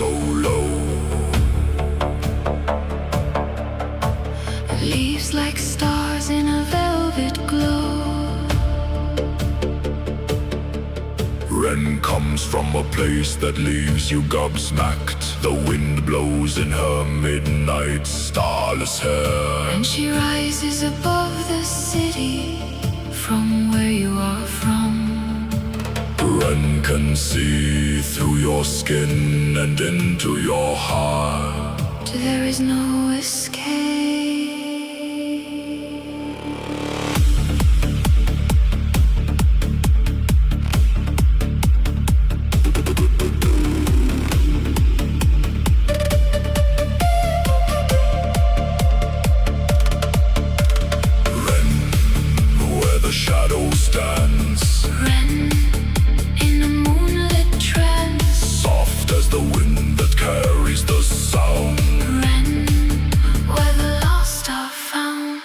so low. Leaves like stars in a velvet glow. Ren comes from a place that leaves you gobsmacked. The wind blows in her midnight starless hair, And she rises above the city from where you are from. Ren can see through your skin and into your heart. There is no escape. Shadow stands, Ren in a moonlit trance, soft as the wind that carries the sound. Ren where the lost are found.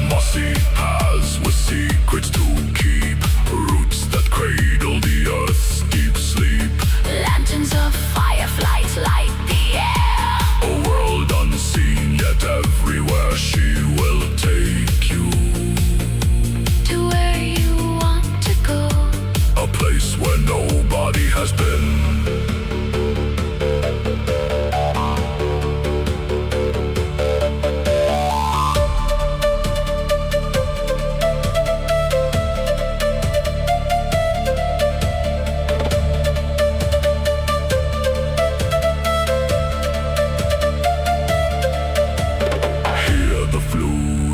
Mossy paths with secrets to keep, roots that cradle the earth's deep sleep. Lanterns of fireflies light the air. A world unseen, yet everywhere she will take you. To where you want to go. A place where nobody has been.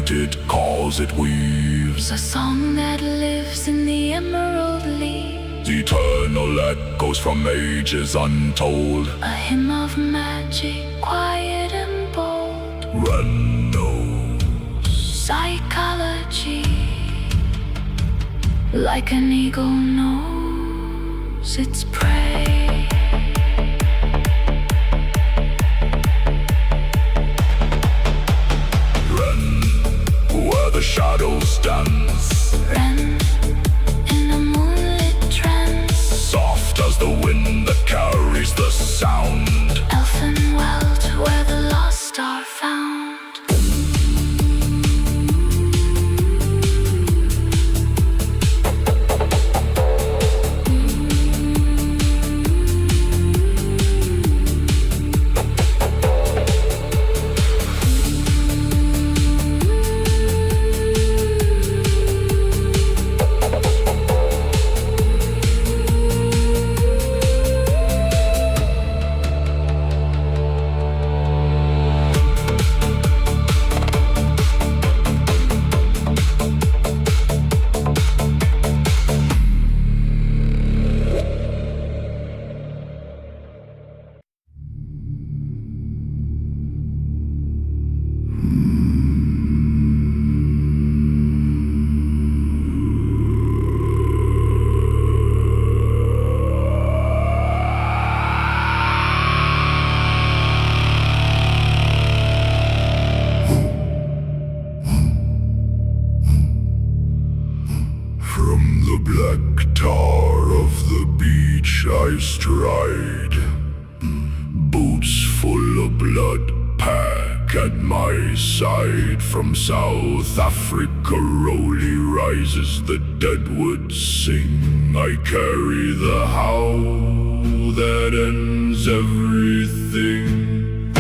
It calls, it weaves, A song that lives in the emerald leaves. eternal echoes from ages untold. A hymn of magic, quiet and bold. Ren knows. Psychology, like an eagle knows its prey. The shadow stands, Ren in a moonlit trance, soft as the wind that carries the sound. elfin world where the lost are found. Black tar of the beach I stride, boots full of blood pack at my side. From South Africa rolly rises the deadwood sing. I carry the howl that ends everything.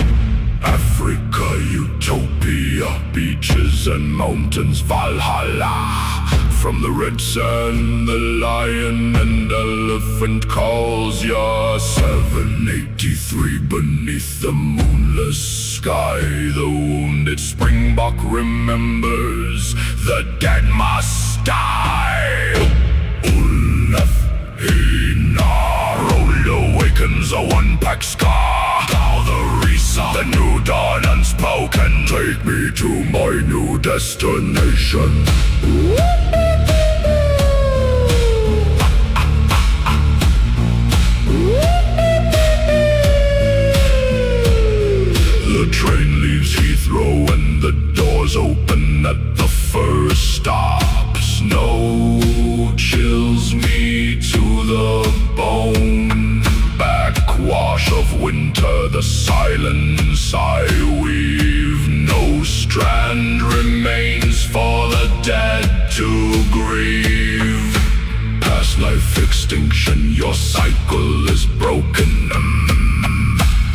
Africa, utopia, beaches and mountains, Valhalla. From the red sand, the lion and elephant calls ya. 783 beneath the moonless sky. The wounded springbok remembers the dead must die. Ulef Roll awakens a one-pack scar. Thou the Risa, the new dawn unspoken. Take me to my new destination. at the first stop. Snow chills me to the bone. Backwash of winter, the silence I weave. No strand remains for the dead to grieve. Past life extinction, your cycle is broken.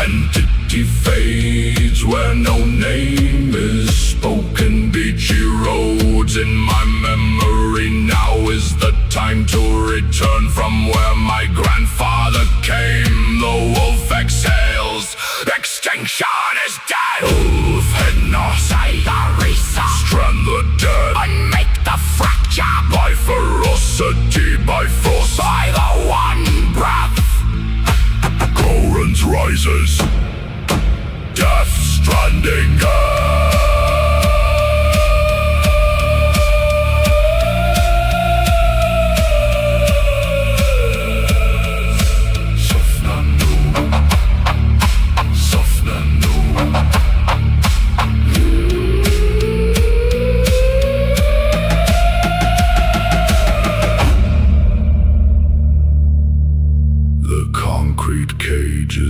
Entity fades where no name is spoken. Beachy roads in my memory, now is the time to return from where my grandfather came. The wolf exhales, extinction is dead. Wolf head north, Cyberisa, strand the dead, unmake the fracture. By ferocity, by force, by the one breath. Current rises, death stranding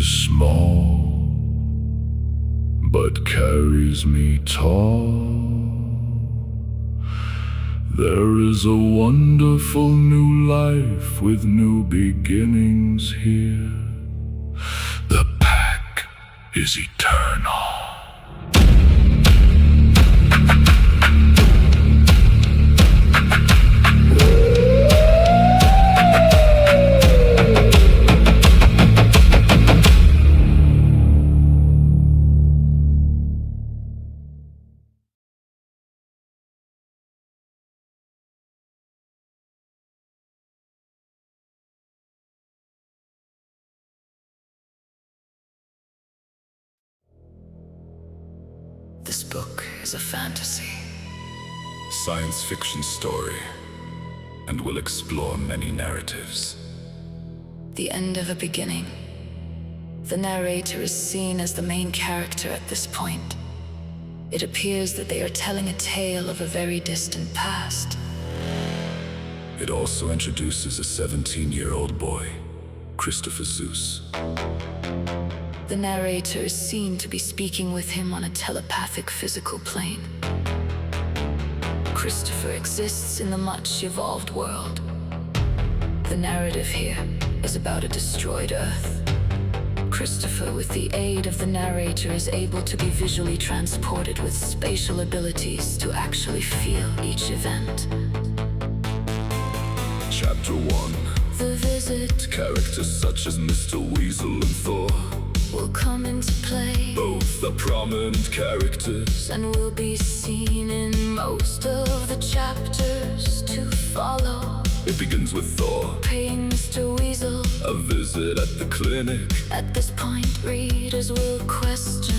small, but carries me tall. There is a wonderful new life with new beginnings here. The pack is eternal. This book is a fantasy, science fiction story, and will explore many narratives. the end of a beginning. The narrator is seen as the main character at this point. It appears that they are telling a tale of a very distant past. It also introduces a 17-year-old boy, Christopher Zeus. The narrator is seen to be speaking with him on a telepathic physical plane. Christopher exists in the much evolved world. The narrative here is about a destroyed Earth. Christopher, with the aid of the narrator, is able to be visually transported with spatial abilities to actually feel each event. Chapter 1. The visit Characters such as Mr. Weasel and Thor, will come into play, both are prominent characters, and will be seen in most of the chapters to follow. It begins with Thor, Paying Mr. Weasel. a visit at the clinic. At this point, readers will question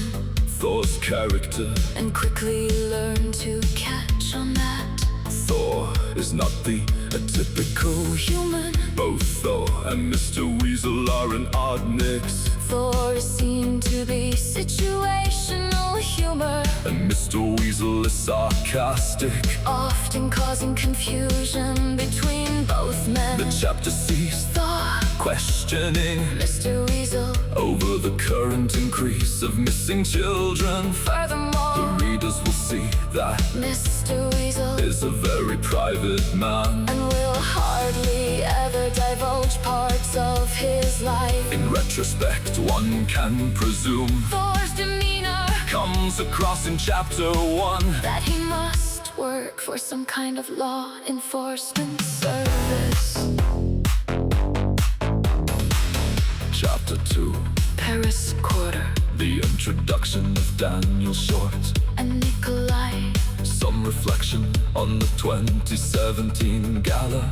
Thor's character, and quickly learn to catch on that. Thor is not the atypical Human. Both Thor and Mr. Weasel are an odd mix, Thor is seen to be situational humor, and Mr. Weasel is sarcastic. often causing confusion between both men. The chapter sees Thor, questioning Mr. Weasel. over the current increase of missing children. The Furthermore, readers will see that Mr. Weasel is a very private man. and will hardly ever divulge parts of his life. In retrospect, one can presume Thor's demeanor, comes across in chapter 1. that he must work for some kind of law enforcement service. Chapter 2. Paris Quarter The introduction of Daniel Short, and Nikolai. some reflection on the 2017 gala.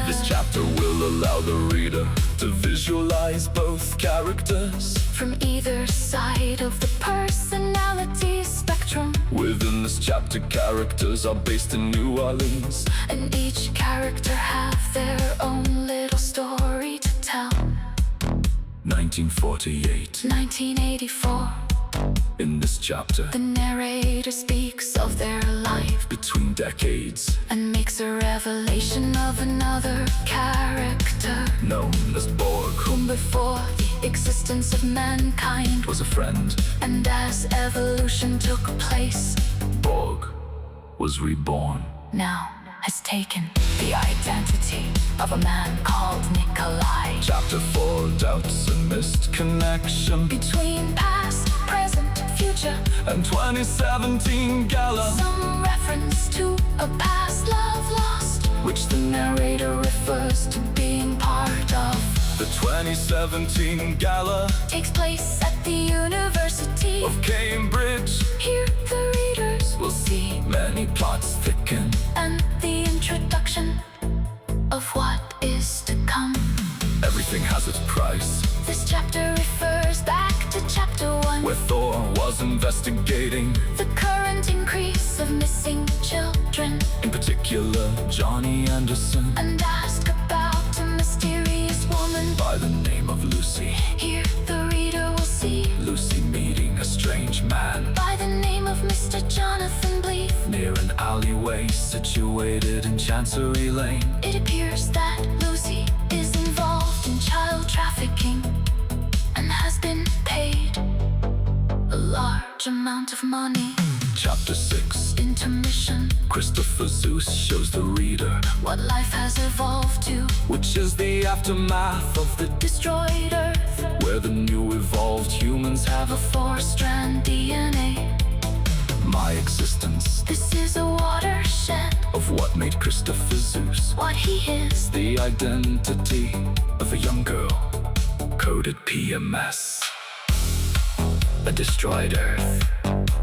This chapter will allow the reader to visualize both characters From either side of the personality spectrum, within this chapter. Characters are based in New Orleans, and each character have their own little story to tell. 1948. 1984. In this chapter, the narrator speaks of their life between decades, and makes a revelation of another character, known as Borg, whom before the existence of mankind was a friend. and as evolution took place, Borg was reborn. now has taken the identity of a man called Nikolai. Chapter 4, Doubts and Missed Connection, Between past, present, future, and 2017 Gala, some reference to a past love lost, which the narrator refers to being part of. The 2017 Gala Takes place at the University of Cambridge. Here the readers We'll see many plots thicken, and the introduction of what is to come. everything has its price. This chapter refers back to chapter 1, Where Thor was investigating, the current increase of missing children, in particular Johnny Anderson, and asked about a mysterious woman by the name of Lucy. Here the reader will see Lucy meeting a strange man by the name of Mr. Jonathan Bleeth. near an alleyway situated in Chancery Lane. It appears that Lucy is involved in child trafficking and has been paid a large amount of money. Chapter 6, Intermission, Christopher Zeus shows the reader, what life has evolved to, which is the aftermath of the destroyed Earth, where the new evolved humans have a 4-strand DNA. my existence This is a watershed, of what made Christopher Zeus what he is, the identity of a young girl, coded PMS. A destroyed Earth.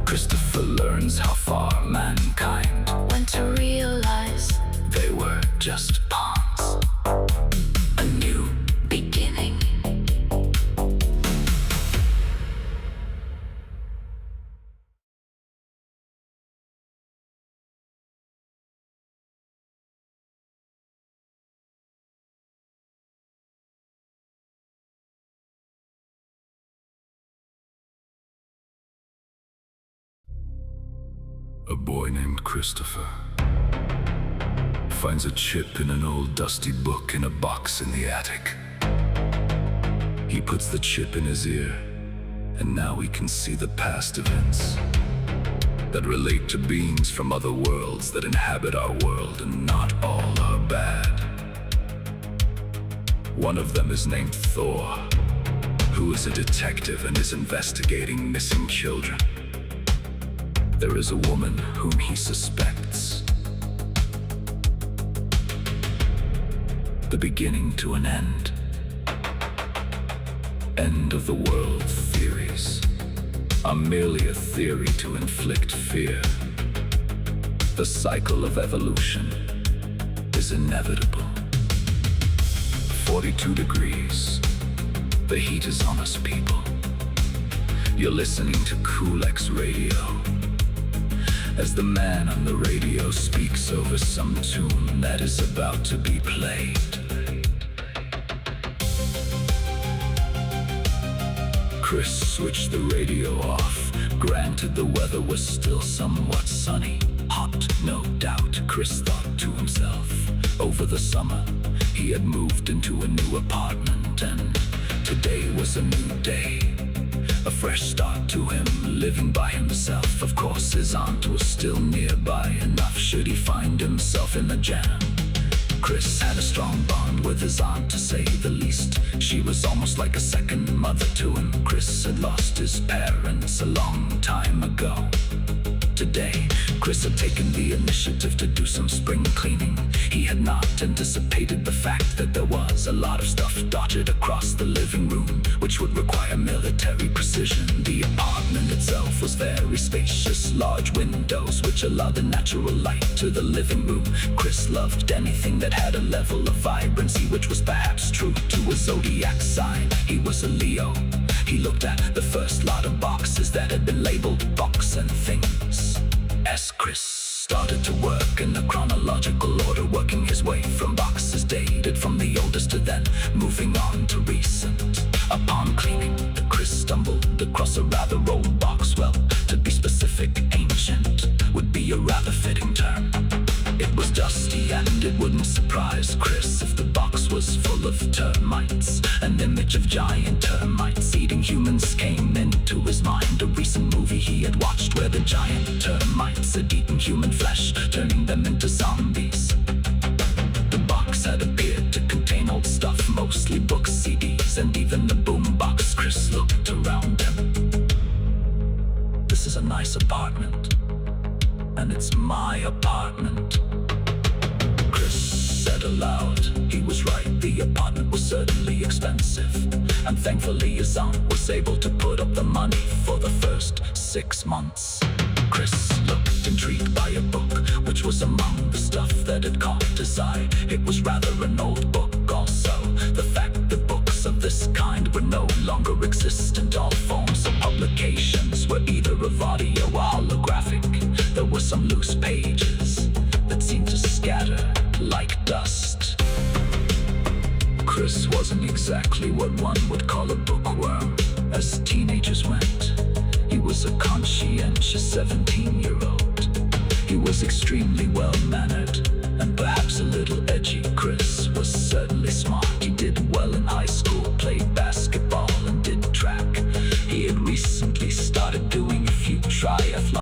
Christopher learns how far mankind when to realize they were just pawns. a new beginning. A boy named Christopher finds a chip in an old dusty book in a box in the attic. He puts the chip in his ear, and now he can see the past events that relate to beings from other worlds that inhabit our world, and not all are bad. One of them is named Thor, who is a detective and is investigating missing children. There is a woman whom he suspects. The beginning to an end. End of the world theories are merely a theory to inflict fear. The cycle of evolution is inevitable. 42 degrees. The heat is on us, people. You're listening to Cool X Radio, as the man on the radio speaks over some tune that is about to be played. Chris switched the radio off. Granted, the weather was still somewhat sunny. Hot, no doubt, Chris thought to himself. Over the summer, he had moved into a new apartment, and today was a new day. A fresh start to him, living by himself. Of course, his aunt was still nearby enough should he find himself in a jam. Chris had a strong bond with his aunt, to say the least. She was almost like a second mother to him. Chris had lost his parents a long time ago. Today, Chris had taken the initiative to do some spring cleaning. He had not anticipated the fact that there was a lot of stuff dotted across the living room, which would require military precision. The apartment itself was very spacious, large windows which allowed the natural light to the living room. Chris loved anything that had a level of vibrancy, which was perhaps true to his zodiac sign. He was a Leo. He looked at the first lot of boxes that had been labeled box and things. As Chris started to work in a chronological order, working his way from boxes dated from the oldest to then moving on to recent. Upon cleaning, Chris stumbled across a rather old box. Well, a rather fitting term. It was dusty and it wouldn't surprise Chris if the box was full of termites. An image of giant termites eating humans came into his mind. A recent movie he had watched where the giant termites had eaten human flesh, turning them into zombies. The box had appeared to contain old stuff, mostly books, CDs, and even the boombox. Chris looked around him. This is a nice apartment, and it's my apartment, Chris said aloud. He was right, the apartment was certainly expensive, and thankfully his aunt was able to put up the money for the first 6 months. Chris looked intrigued by a book, which was among the stuff that had caught his eye. It was rather an old book also. The fact that books of this kind were no longer existent. All forms of publications were either of audio or holographic. There were some loose pages that seemed to scatter like dust. Chris wasn't exactly what one would call a bookworm, as teenagers went. He was a conscientious 17-year-old. He was extremely well-mannered, and perhaps a little edgy. Chris was certainly smart. He did well in high school, played basketball and did track. He had recently started doing a few triathlons.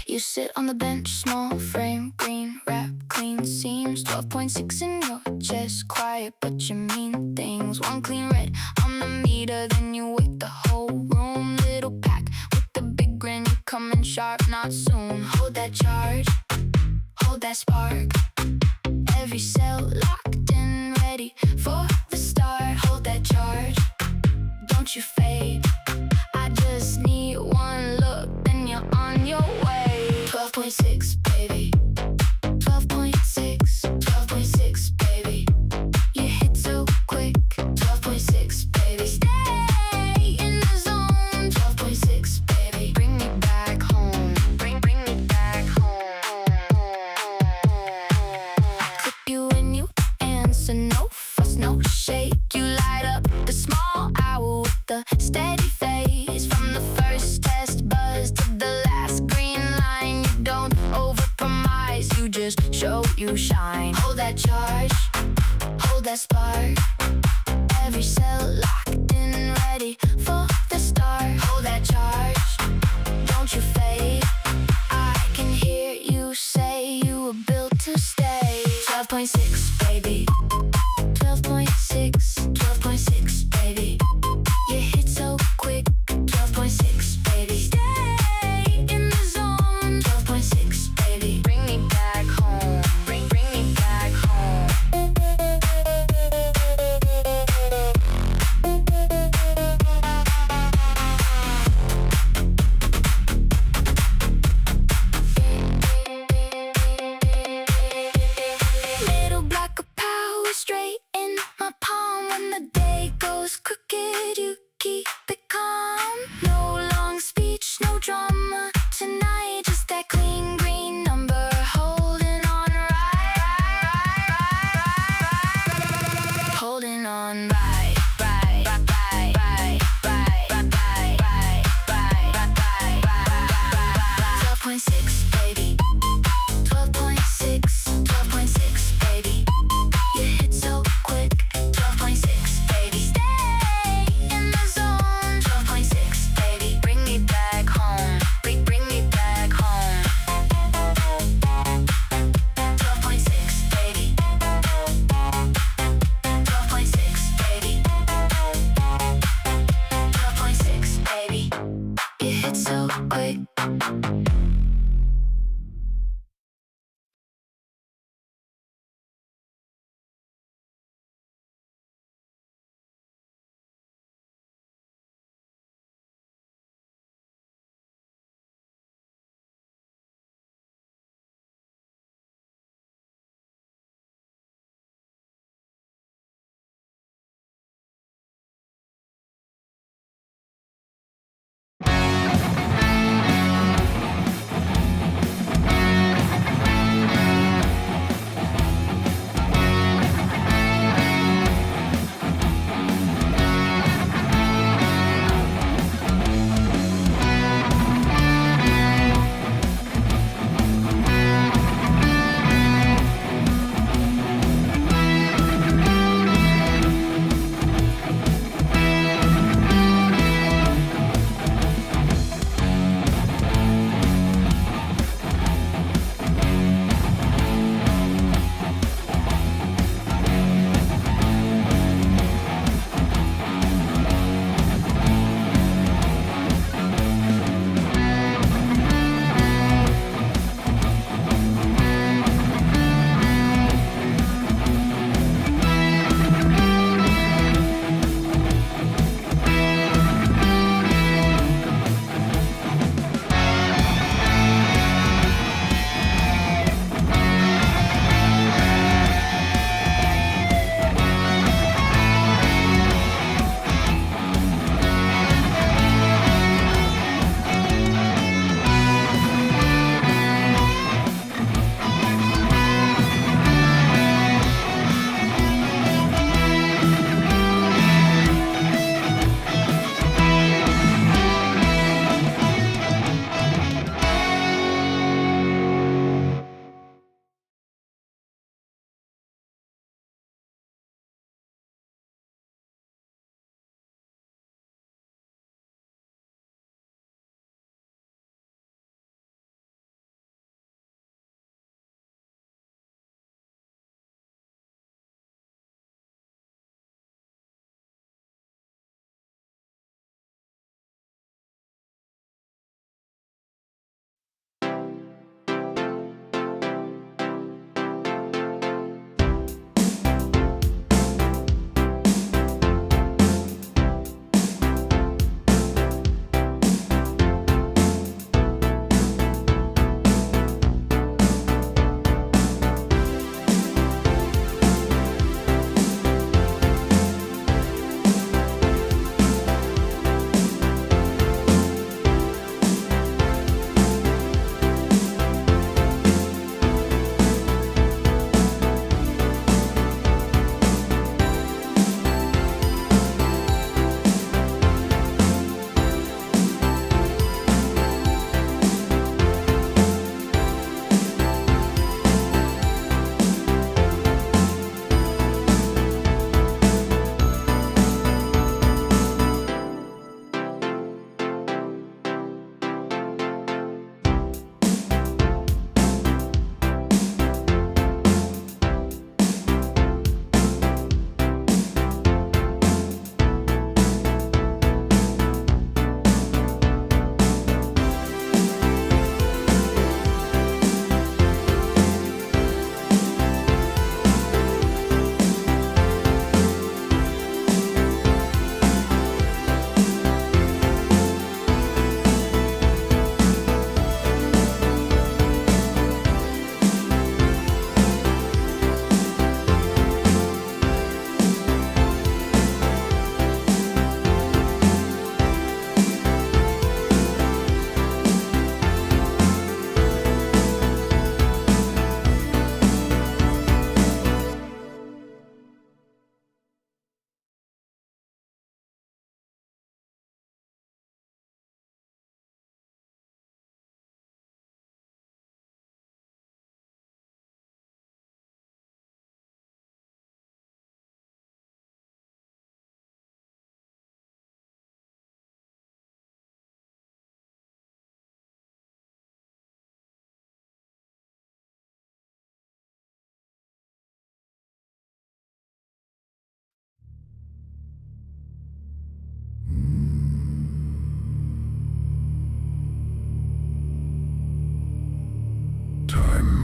You sit on the bench, small frame, green wrap, clean seams, 12.6 in your chest, quiet but you mean things. One clean red on the meter, then you wake the whole room. Little pack with the big grin, you coming sharp, not soon. Hold that charge, hold that spark. Every cell locked in, ready for the start. Hold that charge, don't you fade. I just need one look, then you're on your way. 12.6, baby. 12.6, 12.6, baby. You hit so quick. 12.6, baby. Stay in the zone. 12.6, baby. Bring me back home. Bring me back home. I clip you when you answer, no fuss, no shake. You light up the small hour with the steady face. From the first test buzz to the last green line, you don't overpromise, you just show you shine. Hold that charge, hold that spark. Every cell locked in, ready for the start. Hold that charge, don't you fade. I can hear you say you were built to stay. 12.6, baby. 12.6, 12.6, baby. You hit so quick. 12.6, baby. Stay in the zone. 12.6, baby. Bring me back home. Bring me back home. Little block of power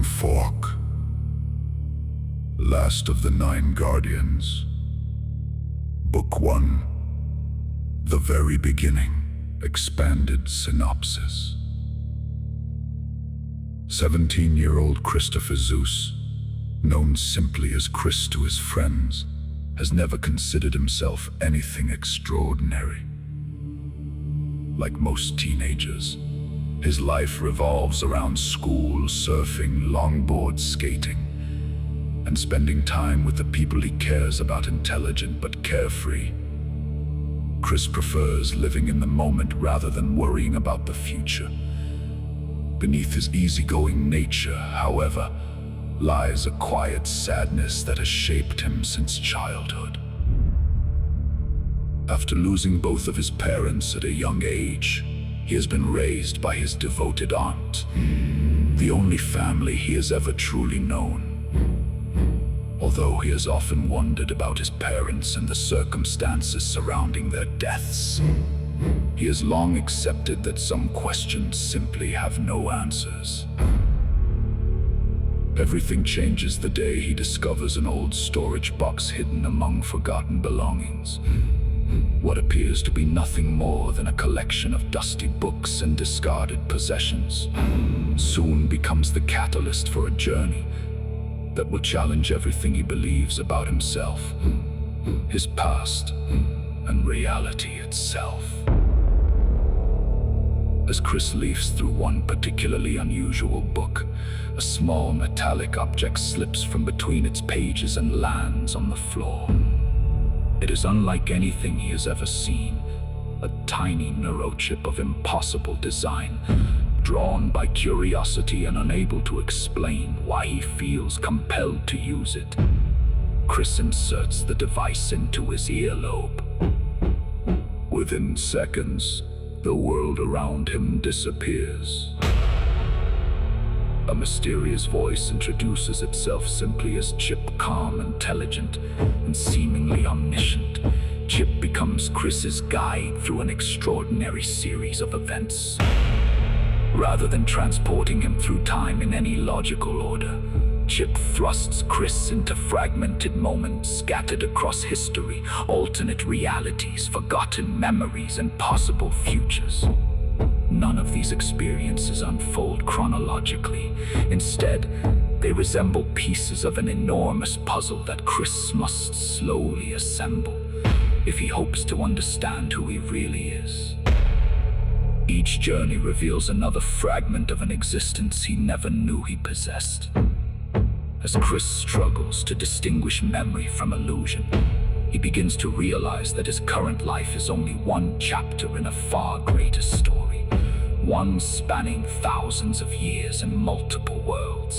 Frozen Fork. Last of the Nine Guardians. Book 1. The Very Beginning. Expanded synopsis. 17-year-old Christopher Zeus, known simply as Chris to his friends, has never considered himself anything extraordinary. Like most teenagers, his life revolves around school, surfing, longboard skating, and spending time with the people he cares about, intelligent but carefree. Chris prefers living in the moment rather than worrying about the future. Beneath his easygoing nature, however, lies a quiet sadness that has shaped him since childhood. After losing both of his parents at a young age, he has been raised by his devoted aunt, the only family he has ever truly known. Although he has often wondered about his parents and the circumstances surrounding their deaths, he has long accepted that some questions simply have no answers. Everything changes the day he discovers an old storage box hidden among forgotten belongings. What appears to be nothing more than a collection of dusty books and discarded possessions soon becomes the catalyst for a journey that will challenge everything he believes about himself, his past, and reality itself. As Chris leafs through one particularly unusual book, a small metallic object slips from between its pages and lands on the floor. It is unlike anything he has ever seen, a tiny neurochip of impossible design, drawn by curiosity and unable to explain why he feels compelled to use it. Chris inserts the device into his earlobe. Within seconds, the world around him disappears. A mysterious voice introduces itself simply as Chip, calm, intelligent, and seemingly omniscient. Chip becomes Chris's guide through an extraordinary series of events. Rather than transporting him through time in any logical order, Chip thrusts Chris into fragmented moments scattered across history, alternate realities, forgotten memories, and possible futures. None of these experiences unfold chronologically. Instead, they resemble pieces of an enormous puzzle that Chris must slowly assemble if he hopes to understand who he really is. Each journey reveals another fragment of an existence he never knew he possessed. As Chris struggles to distinguish memory from illusion, he begins to realize that his current life is only one chapter in a far greater story, one spanning thousands of years and multiple worlds.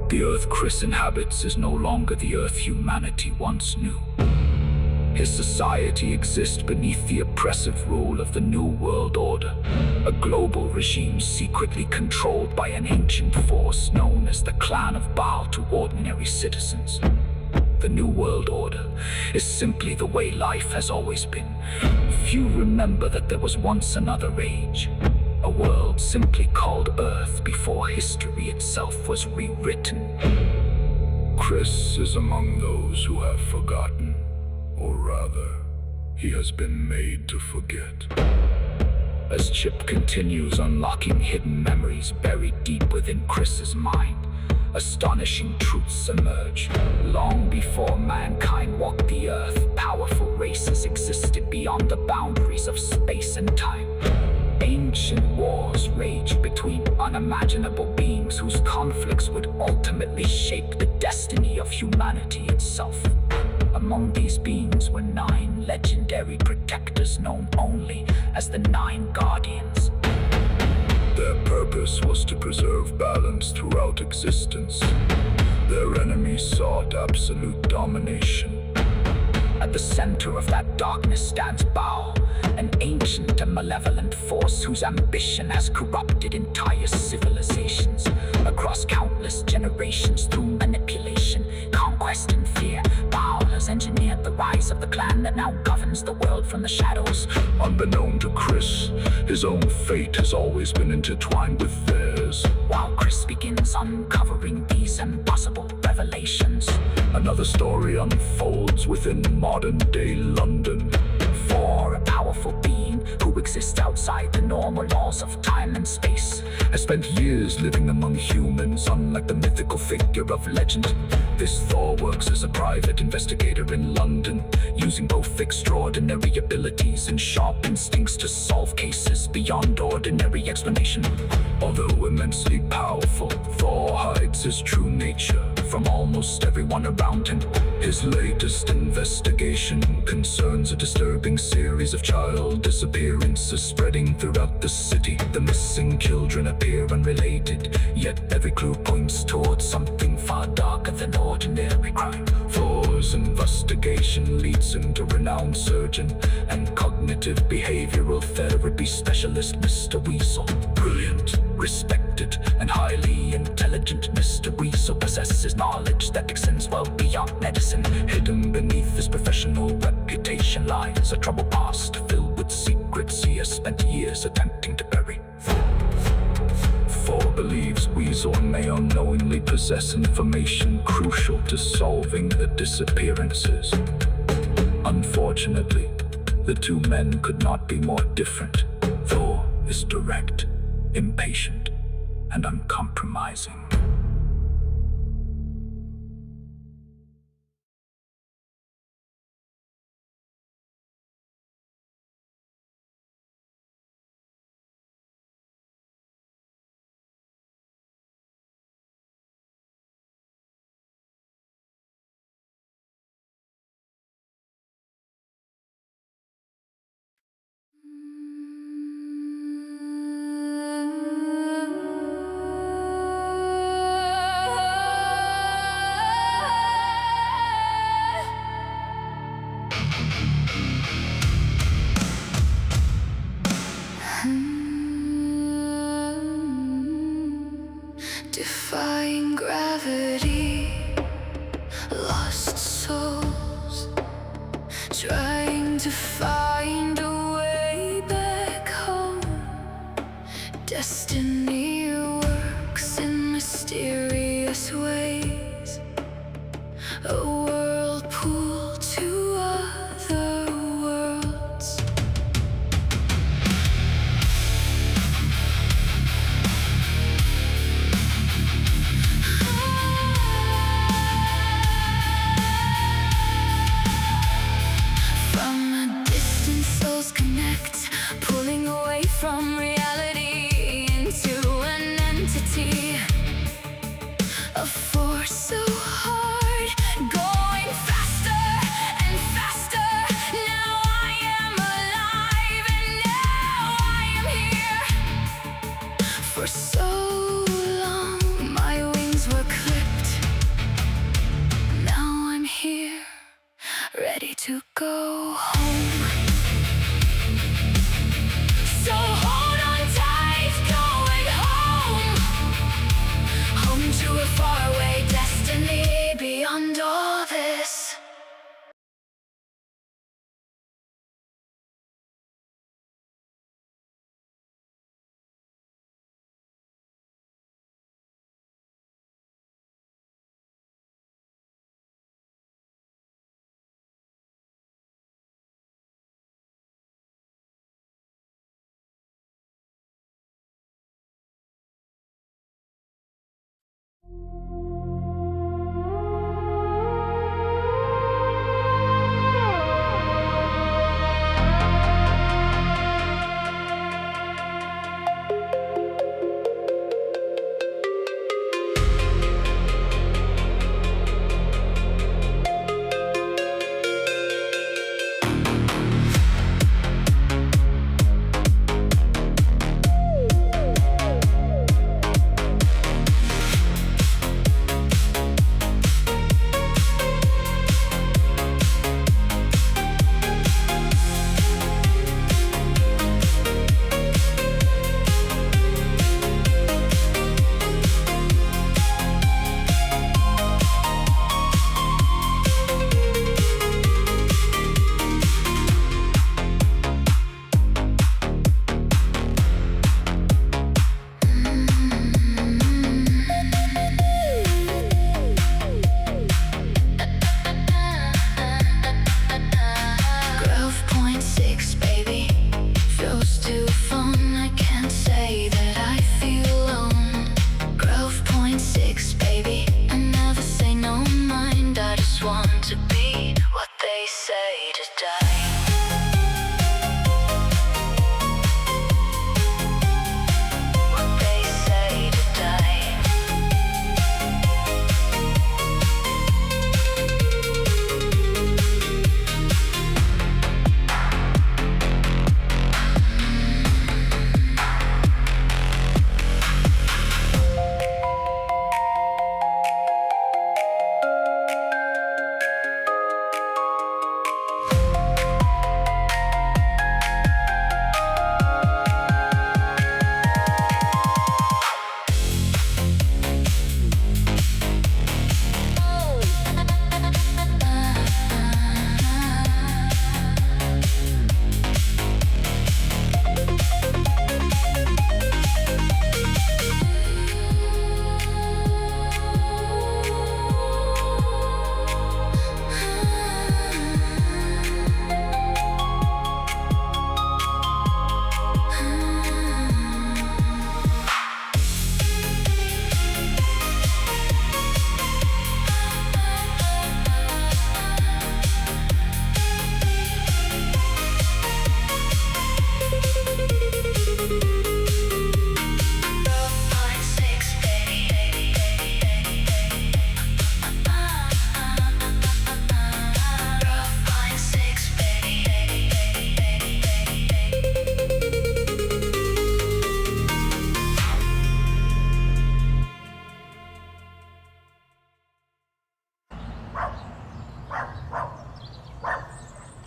The Earth Chris inhabits is no longer the Earth humanity once knew. His society exists beneath the oppressive rule of the New World Order, a global regime secretly controlled by an ancient force known as the Clan of Baal to ordinary citizens. The New World Order is simply the way life has always been. Few remember that there was once another age, a world simply called Earth before history itself was rewritten. Chris is among those who have forgotten. Or rather, he has been made to forget. As Chip continues unlocking hidden memories buried deep within Chris's mind, astonishing truths emerge. Long before mankind walked the earth, powerful races existed beyond the boundaries of space and time. Ancient wars raged between unimaginable beings whose conflicts would ultimately shape the destiny of humanity itself. Among these beings were 9 legendary protectors known only as the Nine Guardians. Their purpose was to preserve balance throughout existence. Their enemies sought absolute domination. At the center of that darkness stands Baal, an ancient and malevolent force whose ambition has corrupted entire civilizations across countless generations through manipulation, conquest, and fear. Baal has engineered the rise of the clan that now governs the world from the shadows. Unbeknown to Chris, his own fate has always been intertwined with theirs. while Chris begins uncovering these impossible revelations. Another story unfolds within modern-day London. For a powerful being who exists outside the normal laws of time and space Has spent years living among humans, unlike the mythical figure of legend. This Thor works as a private investigator in London, using both extraordinary abilities and sharp instincts to solve cases beyond ordinary explanation. Although immensely powerful, Thor hides his true nature from almost everyone around him. His latest investigation concerns a disturbing series of child disappearances spreading throughout the city. The missing children appear unrelated, yet every clue points towards something far darker than ordinary crime. Thor's investigation leads him to renowned surgeon and cognitive behavioral therapy specialist Mr. Weasel. Brilliant, respected, and highly intelligent, Mr. Weasel possesses knowledge that extends well beyond medicine. Hidden beneath his professional reputation lies a troubled past filled with secrets he has spent years attempting to bury. Thor believes Weasel may unknowingly possess information crucial to solving the disappearances. Unfortunately, the two men could not be more different. Thor is direct, impatient, and uncompromising. Defying gravity, lost souls trying to find a way back home. Destiny works in mysterious ways, a whirlpool to other worlds. From a distance, souls connect, pulling away from reality into an entity, a force so hard, going faster and faster. Now I am alive, and now I am here. For so long my wings were clipped, now I'm here, ready to go home. So hold on tight, going home, home to a faraway destiny beyond all this.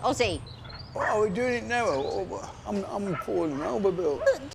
Ozzy. Are we doing it now? I'm falling over, Bill.